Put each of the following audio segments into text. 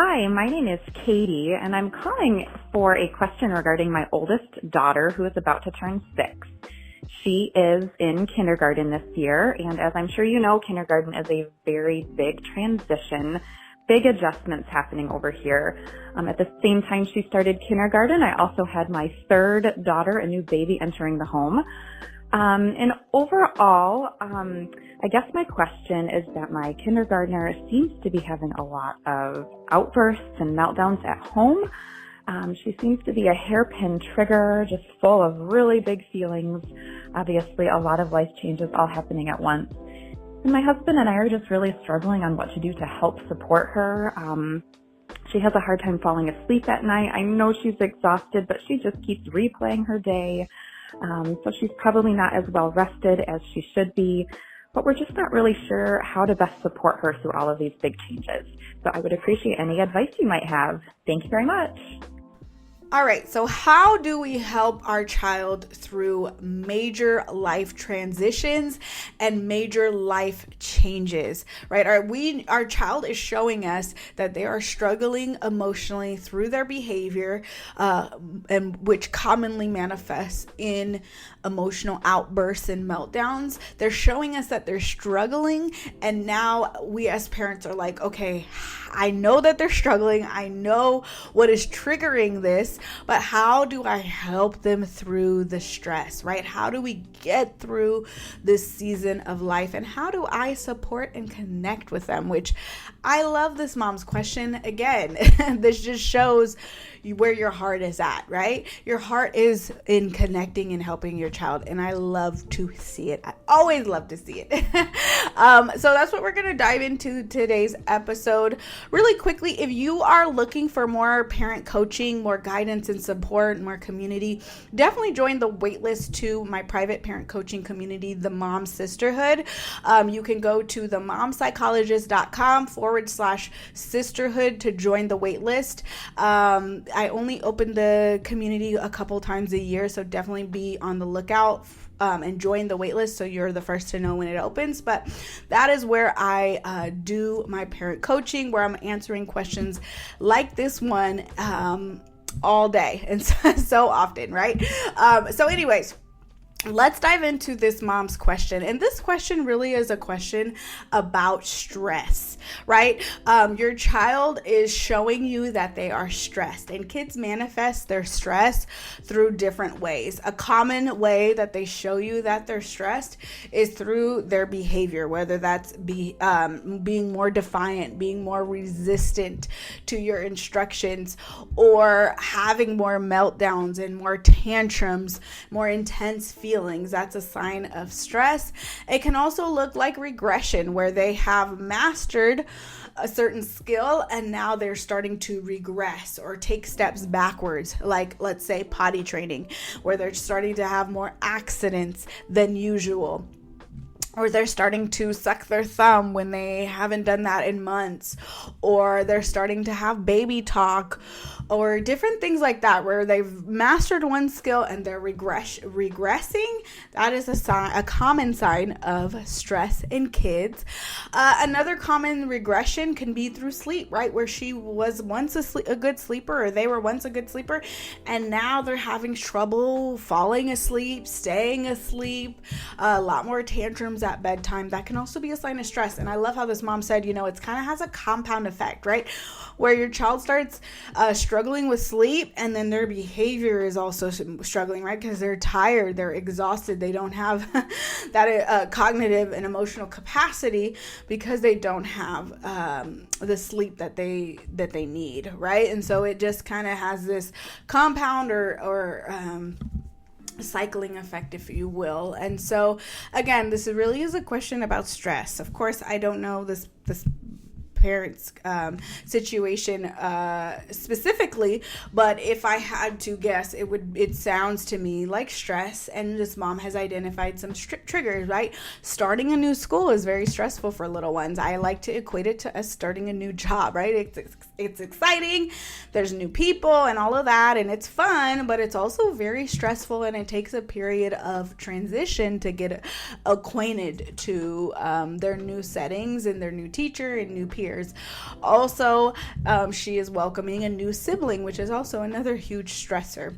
Hi, my name is Katie, and I'm calling for a question regarding my oldest daughter who is about to turn 6. She is in kindergarten this year, and as I'm sure you know, kindergarten is a very big transition, big adjustments happening over here. At the same time she started kindergarten, I also had my third daughter, a new baby, entering the home. And overall, I guess my question is that my kindergartner seems to be having a lot of outbursts and meltdowns at home. She seems to be a hairpin trigger, just full of really big feelings. Obviously, a lot of life changes all happening at once. And my husband and I are just really struggling on what to do to help support her. She has a hard time falling asleep at night. I know she's exhausted, but she just keeps replaying her day. So she's probably not as well rested as she should be, but we're just not really sure how to best support her through all of these big changes. So I would appreciate any advice you might have. Thank you very much. All right, so how do we help our child through major life transitions and major life changes, right? Our child is showing us that they are struggling emotionally through their behavior, and which commonly manifests in emotional outbursts and meltdowns. They're showing us that they're struggling, and now we as parents are like, okay, I know that they're struggling. I know what is triggering this, but how do I help them through the stress, right? How do we get through this season of life, and how do I support and connect with them? Which I love this mom's question. Again, this just shows where your heart is at, right? Your heart is in connecting and helping your child, and I love to see it. I always love to see it. So that's what we're going to dive into today's episode. Really quickly, if you are looking for more parent coaching, more guidance and support, more community, definitely join the waitlist to my private parent coaching community, the Mom Sisterhood. You can go to themomspsychologist.com/sisterhood to join the waitlist. I only open the community a couple times a year, so definitely be on the lookout and join the waitlist so you're the first to know when it opens. But that is where I do my parent coaching, where I'm answering questions like this one all day and so often, right? So anyways, let's dive into this mom's question. And this question really is a question about stress, right? Your child is showing you that they are stressed, and kids manifest their stress through different ways. A common way that they show you that they're stressed is through their behavior, whether that's being more defiant, being more resistant to your instructions, or having more meltdowns and more tantrums, more intense feelings. That's a sign of stress. It can also look like regression, where they have mastered a certain skill and now they're starting to regress or take steps backwards, like let's say potty training, where they're starting to have more accidents than usual. Or they're starting to suck their thumb when they haven't done that in months, or they're starting to have baby talk, or different things like that, where they've mastered one skill and they're regressing. That is a common sign of stress in kids. Another common regression can be through sleep, right? Where she was once a good sleeper, or they were once a good sleeper, and now they're having trouble falling asleep, staying asleep, a lot more tantrums at bedtime. That can also be a sign of stress. And I love how this mom said, it kind of has a compound effect, right? Where your child starts struggling with sleep, and then their behavior is also struggling, right? Because they're tired, they're exhausted, they don't have that cognitive and emotional capacity because they don't have the sleep that they need, right? And so it just kind of has this compound or cycling effect, if you will. And so again, this really is a question about stress. Of course, I don't know this parents situation specifically, but if I had to guess, it sounds to me like stress, and this mom has identified some triggers, right? Starting a new school is very stressful for little ones. I like to equate it to us starting a new job, right? It's It's exciting. There's new people and all of that, and it's fun, but it's also very stressful, and it takes a period of transition to get acquainted to their new settings and their new teacher and new peers. Also, she is welcoming a new sibling, which is also another huge stressor.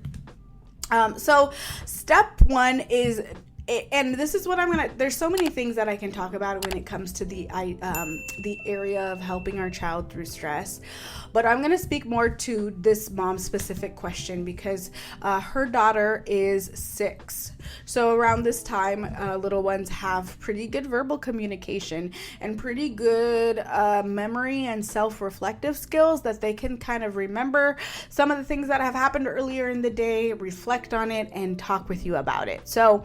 So step one is, and this is what there's so many things that I can talk about when it comes to the area of helping our child through stress, but I'm going to speak more to this mom specific question because her daughter is 6. So around this time, little ones have pretty good verbal communication and pretty good memory and self-reflective skills that they can kind of remember some of the things that have happened earlier in the day, reflect on it, and talk with you about it. So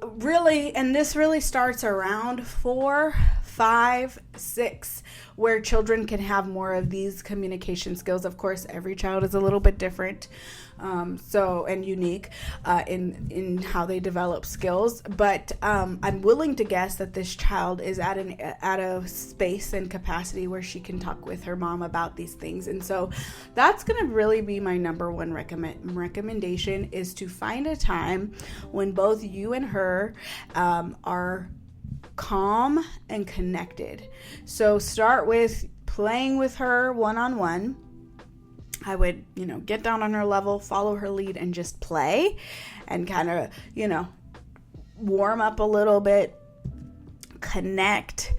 really, and this really starts around 4, 5, 6, where children can have more of these communication skills. Of course, every child is a little bit different, and unique in how they develop skills. But I'm willing to guess that this child is at a space and capacity where she can talk with her mom about these things. And so that's going to really be my number one recommendation, is to find a time when both you and her are calm and connected. So start with playing with her one-on-one. I would, get down on her level, follow her lead, and just play and kind of, warm up a little bit, connect,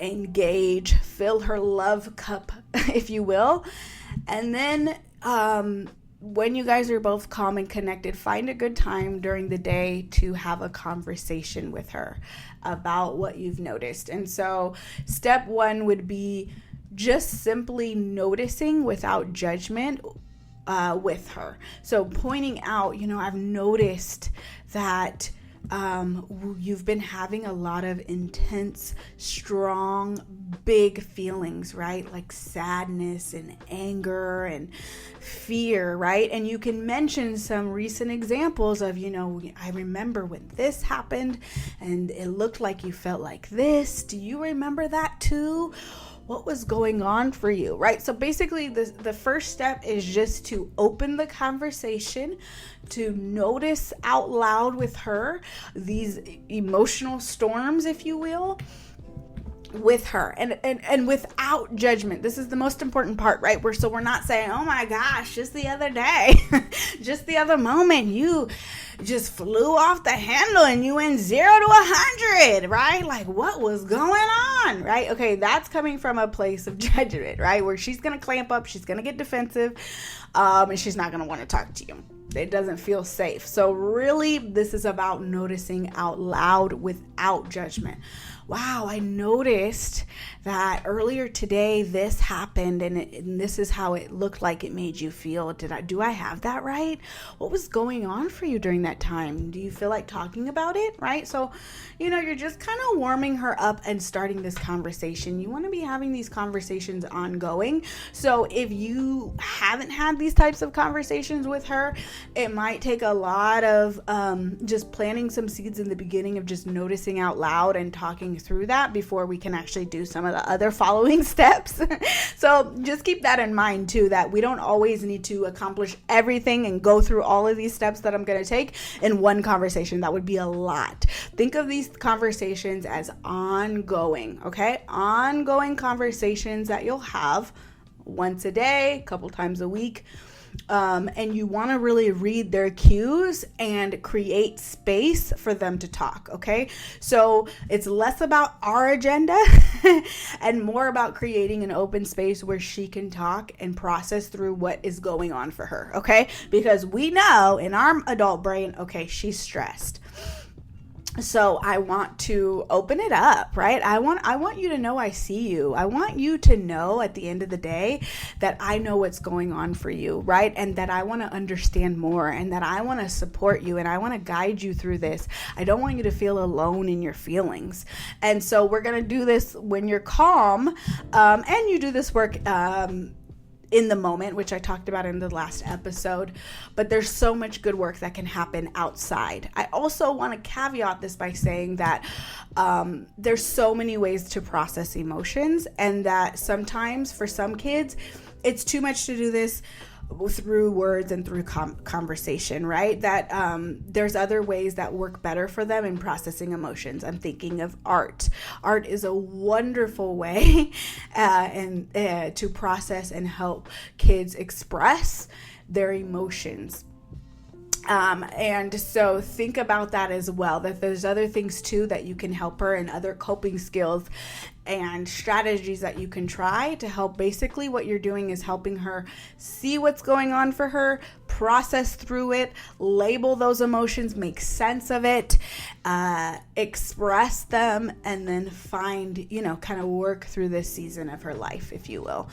engage, fill her love cup, if you will. And then when you guys are both calm and connected, find a good time during the day to have a conversation with her about what you've noticed. And so step one would be just simply noticing without judgment with her. So pointing out, I've noticed that you've been having a lot of intense, strong, big feelings, right? Like sadness and anger and fear, right? And you can mention some recent examples of, I remember when this happened and it looked like you felt like this. Do you remember that too? What was going on for you, right? So basically the first step is just to open the conversation, to notice out loud with her these emotional storms, if you will, with her, and without judgment. This is the most important part, right? We're not saying, oh my gosh, just the other day, just the other moment, you just flew off the handle and you went 0 to 100, right? Like, what was going on, right? Okay, that's coming from a place of judgment, right? Where she's gonna clamp up, she's gonna get defensive, and she's not gonna want to talk to you. It doesn't feel safe. So really, this is about noticing out loud without judgment. Wow, I noticed that earlier today this happened, and this is how it looked like it made you feel. Do I have that right? What was going on for you during that time? Do you feel like talking about it, right? So, you're just kind of warming her up and starting this conversation. You want to be having these conversations ongoing. So if you haven't had these types of conversations with her, it might take a lot of just planting some seeds in the beginning of just noticing out loud and talking through that before we can actually do some of the other following steps. So just keep that in mind too, that we don't always need to accomplish everything and go through all of these steps that I'm going to take in one conversation. That would be a lot. Think of these conversations as ongoing, okay? Ongoing conversations that you'll have once a day, a couple times a week. And you want to really read their cues and create space for them to talk, okay? So it's less about our agenda and more about creating an open space where she can talk and process through what is going on for her, okay? Because we know in our adult brain, okay, she's stressed. So I want to open it up, right? I want you to know I see you. I want you to know at the end of the day that I know what's going on for you, right? And that I want to understand more, and that I want to support you, and I want to guide you through this. I don't want you to feel alone in your feelings. And so we're going to do this when you're calm, and you do this work in the moment, which I talked about in the last episode, but there's so much good work that can happen outside. I also want to caveat this by saying that there's so many ways to process emotions, and that sometimes for some kids, it's too much to do this through words and through conversation, right? That there's other ways that work better for them in processing emotions. I'm thinking of art. Art is a wonderful way to process and help kids express their emotions. And so think about that as well, that there's other things too that you can help her, and other coping skills and strategies that you can try to help. Basically what you're doing is helping her see what's going on for her, process through it, label those emotions, make sense of it, express them, and then find, kind of work through this season of her life, if you will.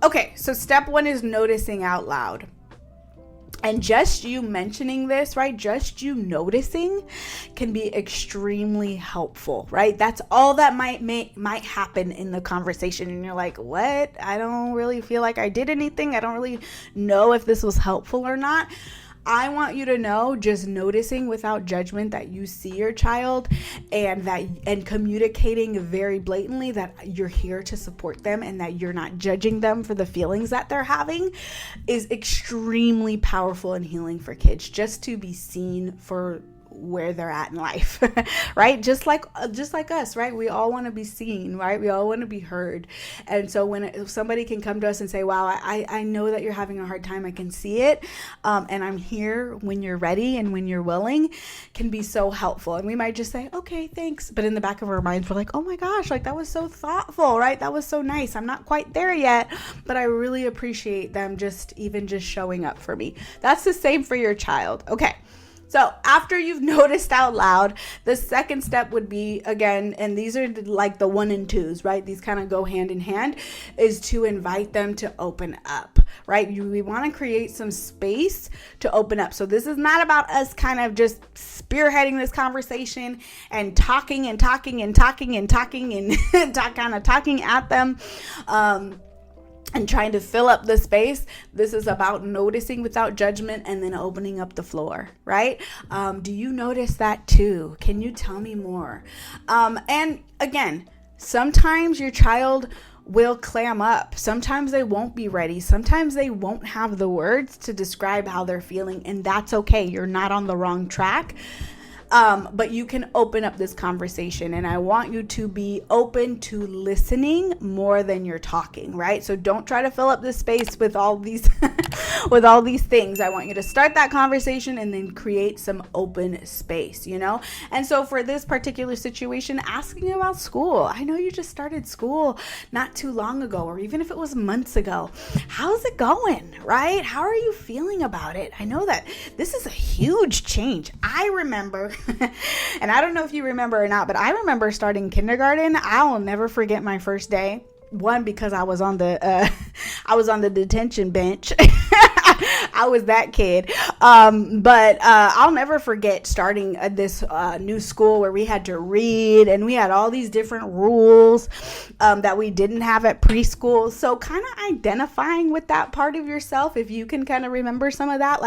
Okay, so step 1 is noticing out loud. And just you mentioning this, right? Just you noticing can be extremely helpful, right? That's all that might happen in the conversation. And you're like, what? I don't really feel like I did anything. I don't really know if this was helpful or not. I want you to know, just noticing without judgment, that you see your child and communicating very blatantly that you're here to support them and that you're not judging them for the feelings that they're having is extremely powerful and healing for kids. Just to be seen for where they're at in life, right? Just like us, right? We all want to be seen, right? We all want to be heard. And so if somebody can come to us and say, wow, I know that you're having a hard time. I can see it. And I'm here when you're ready and when you're willing, can be so helpful. And we might just say, okay, thanks. But in the back of our minds, we're like, oh my gosh, like that was so thoughtful, right? That was so nice. I'm not quite there yet, but I really appreciate them just showing up for me. That's the same for your child. Okay. So after you've noticed out loud, the second step would be, again, and these are like the 1 and 2s, right? These kind of go hand in hand, is to invite them to open up, right? We want to create some space to open up. So this is not about us kind of just spearheading this conversation and talking and talking and talking and talking and kind of talking at them. And trying to fill up the space. This is about noticing without judgment and then opening up the floor, right? Do you notice that too? Can you tell me more? And again, sometimes your child will clam up. Sometimes they won't be ready. Sometimes they won't have the words to describe how they're feeling, and that's okay. You're not on the wrong track. But you can open up this conversation, and I want you to be open to listening more than you're talking, right? So don't try to fill up this space with all these with all these things. I want you to start that conversation and then create some open space, And so for this particular situation, asking about school. I know you just started school not too long ago, or even if it was months ago. How's it going, right? How are you feeling about it? I know that this is a huge change. I remember and I don't know if you remember or not, but I remember starting kindergarten. I will never forget my first day. One, because I was on the detention bench. I was that kid. But I'll never forget starting this new school where we had to read, and we had all these different rules that we didn't have at preschool. So kind of identifying with that part of yourself, if you can kind of remember some of that,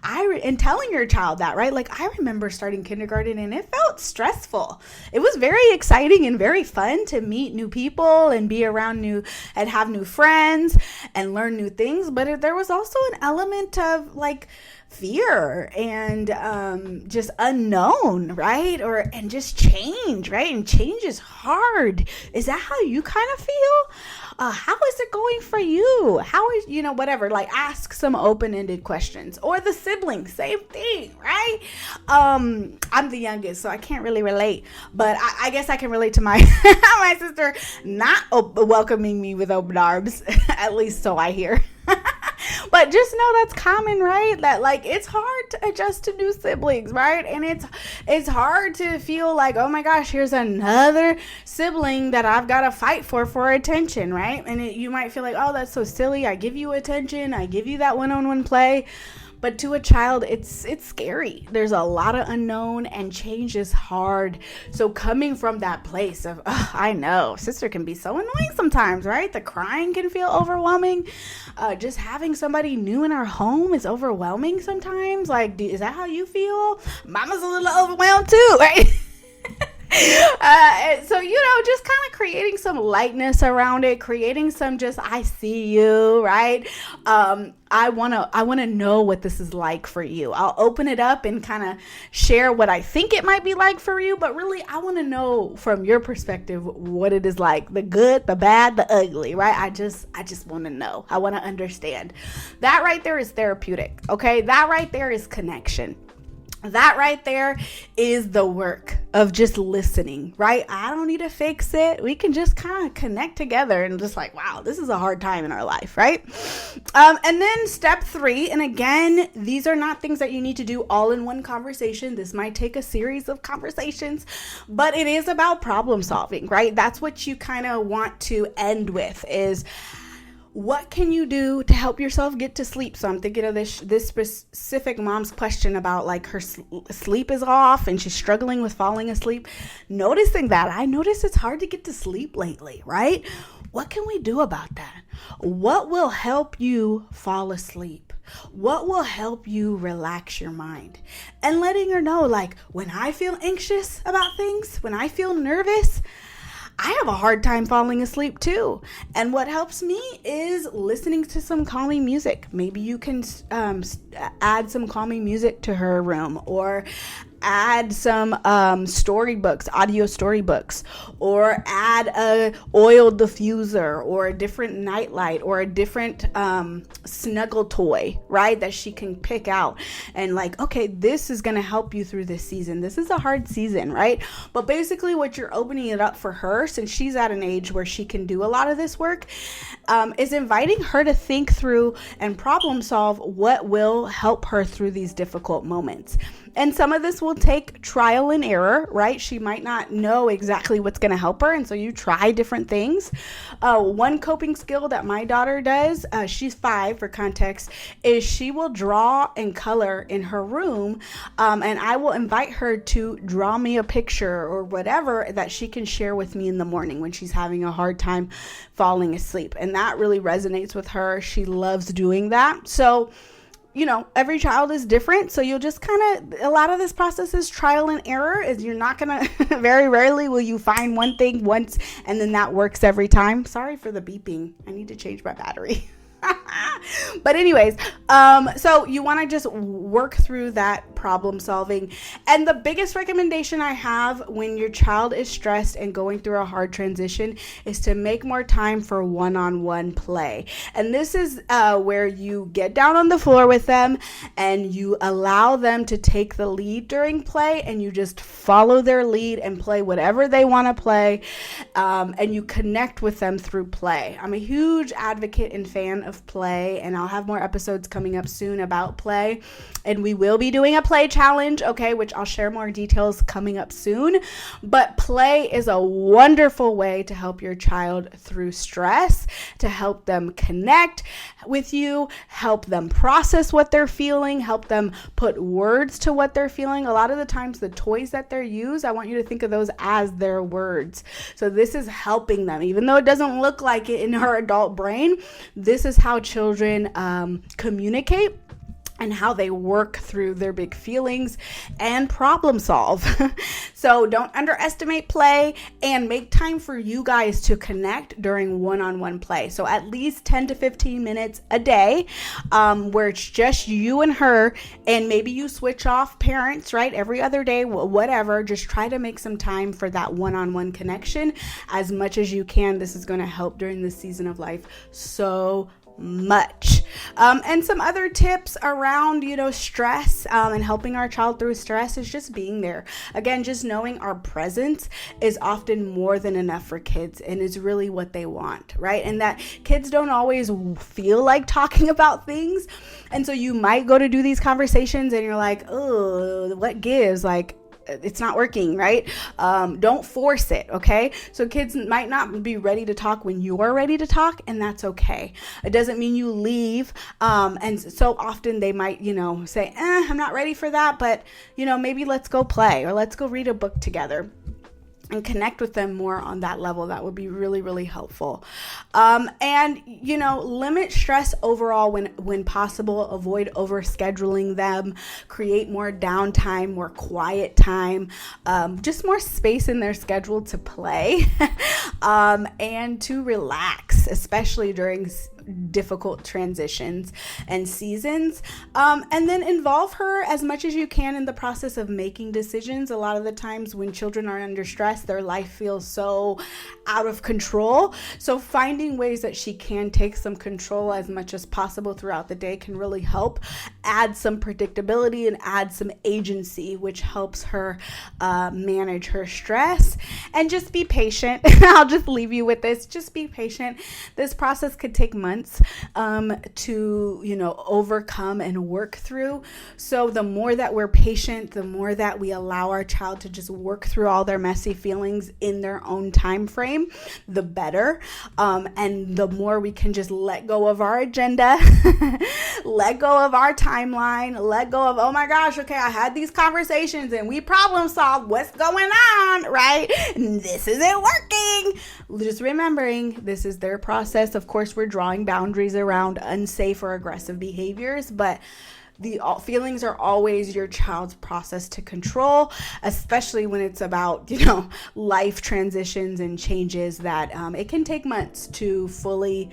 and telling your child that, right? Like, I remember starting kindergarten and it felt stressful. It was very exciting and very fun to meet new people and be around and have new friends and learn new things. But there was also an element of fear and just unknown, right? And just change, right? And change is hard. Is that how you kind of feel? How is it going for you? How is, whatever, ask some open-ended questions. Or the siblings, same thing, right? I'm the youngest, so I can't really relate, but I guess I can relate to my my sister not welcoming me with open arms, at least so I hear. But just know that's common, right? That it's hard to adjust to new siblings, right? And it's hard to feel like, oh my gosh, here's another sibling that I've got to fight for attention, right? And you might feel like, oh, that's so silly. I give you attention. I give you that one-on-one play. But to a child, it's scary. There's a lot of unknown, and change is hard. So coming from that place of, oh, I know, sister can be so annoying sometimes, right? The crying can feel overwhelming. Just having somebody new in our home is overwhelming sometimes. Like, is that how you feel? Mama's a little overwhelmed too, right? So, just kind of creating some lightness around it, creating some just, I see you, right? I want to know what this is like for you. I'll open it up and kind of share what I think it might be like for you, but really I want to know from your perspective what it is like, the good, the bad, the ugly, right? I just want to know. I want to understand. That right there is therapeutic. Okay. That right there is connection. That right there is the work of just listening, right? I don't need to fix it. We can just kind of connect together and just like, wow, this is a hard time in our life, right? And then step 3, and again, these are not things that you need to do all in one conversation. This might take a series of conversations, but it is about problem solving, right? That's what you kind of want to end with is, what can you do to help yourself get to sleep? So I'm thinking of this specific mom's question about like her sleep is off and she's struggling with falling asleep. Noticing that, I notice it's hard to get to sleep lately, right? What can we do about that? What will help you fall asleep? What will help you relax your mind? And letting her know, like, when I feel anxious about things, when I feel nervous, I have a hard time falling asleep too. And what helps me is listening to some calming music. Maybe you can add some calming music to her room, or add some storybooks, audio storybooks, or add a oil diffuser or a different nightlight or a different snuggle toy, right? That she can pick out and like, okay, this is going to help you through this season. This is a hard season, right? But basically what you're opening it up for her, since she's at an age where she can do a lot of this work, is inviting her to think through and problem solve what will help her through these difficult moments. And some of this will take trial and error, right? She might not know exactly what's going to help her. And so you try different things. One coping skill that my daughter does, she's 5 for context, is she will draw and color in her room. And I will invite her to draw me a picture or whatever that she can share with me in the morning when she's having a hard time falling asleep. And that really resonates with her. She loves doing that. So, every child is different. So you'll just a lot of this process is trial and error. Is you're not going to, very rarely will you find one thing once and then that works every time. Sorry for the beeping. I need to change my battery. But anyways, so you want to just work through that problem solving. And the biggest recommendation I have when your child is stressed and going through a hard transition is to make more time for one-on-one play. And this is where you get down on the floor with them and you allow them to take the lead during play, and you just follow their lead and play whatever they want to play, and you connect with them through play. I'm a huge advocate and fan of play, and I'll have more episodes coming up soon about play, and we will be doing a play challenge, okay, which I'll share more details coming up soon. But play is a wonderful way to help your child through stress, to help them connect with you, help them process what they're feeling, help them put words to what they're feeling. A lot of the times the toys that they're used, I want you to think of those as their words. So this is helping them, even though it doesn't look like it in our adult brain. This is how children communicate and how they work through their big feelings and problem solve. So don't underestimate play, and make time for you guys to connect during one-on-one play. So at least 10 to 15 minutes a day, where it's just you and her, and maybe you switch off parents, right? Every other day, whatever. Just try to make some time for that one-on-one connection as much as you can. This is going to help during this season of life so much. And some other tips around, stress, and helping our child through stress is just being there. Again, just knowing our presence is often more than enough for kids, and is really what they want, right? And that kids don't always feel like talking about things. And so you might go to do these conversations and you're like, oh, what gives? Like, it's not working, right? Don't force it, okay? So kids might not be ready to talk when you're ready to talk, and that's okay. It doesn't mean you leave. And so often they might, say, I'm not ready for that, but, maybe let's go play or let's go read a book together. And connect with them more on that level. That would be really, really helpful. And limit stress overall when possible. Avoid overscheduling them. Create more downtime, more quiet time, just more space in their schedule to play and to relax, especially during difficult transitions and seasons. And then involve her as much as you can in the process of making decisions. A lot of the times when children are under stress, their life feels so out of control. So finding ways that she can take some control as much as possible throughout the day can really help add some predictability and add some agency, which helps her manage her stress. And just be patient. I'll just leave you with this. Just be patient. This process could take months to overcome and work through. So the more that we're patient, the more that we allow our child to just work through all their messy feelings in their own time frame, the better. And the more we can just let go of our agenda, let go of our timeline, let go of, oh my gosh, okay, I had these conversations and we problem solved. What's going on, right? This isn't working. Just remembering this is their process. Of course, we're drawing boundaries around unsafe or aggressive behaviors, but the feelings are always your child's process to control, especially when it's about, life transitions and changes that it can take months to fully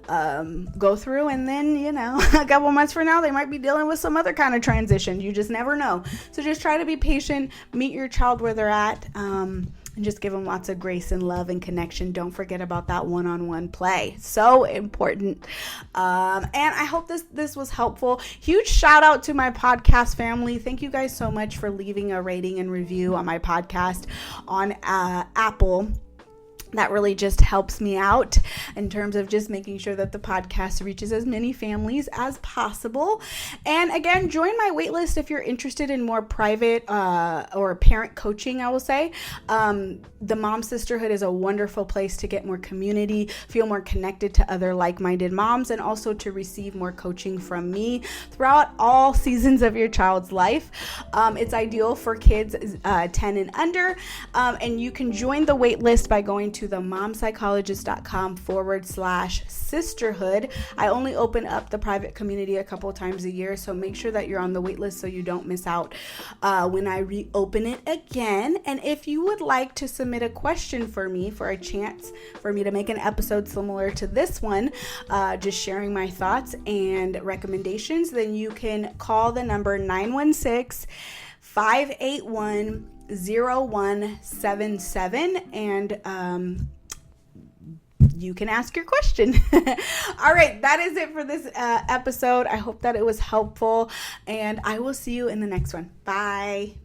go through. And then, a couple months from now, they might be dealing with some other kind of transition. You just never know. So just try to be patient, meet your child where they're at, and just give them lots of grace and love and connection. Don't forget about that one-on-one play. So important. And I hope this was helpful. Huge shout out to my podcast family. Thank you guys so much for leaving a rating and review on my podcast on Apple. That really just helps me out in terms of just making sure that the podcast reaches as many families as possible. And again, join my waitlist if you're interested in more private or parent coaching, I will say. The Mom Sisterhood is a wonderful place to get more community, feel more connected to other like-minded moms, and also to receive more coaching from me throughout all seasons of your child's life. It's ideal for kids 10 and under, and you can join the waitlist by going to themomspsychologist.com/sisterhood. I only open up the private community a couple times a year, so make sure that you're on the wait list so you don't miss out when I reopen it again. And if you would like to submit a question for me for a chance for me to make an episode similar to this one, just sharing my thoughts and recommendations, then you can call the number 916-581-0177 and you can ask your question. All right, that is it for this episode. I hope that it was helpful, and I will see you in the next one. Bye.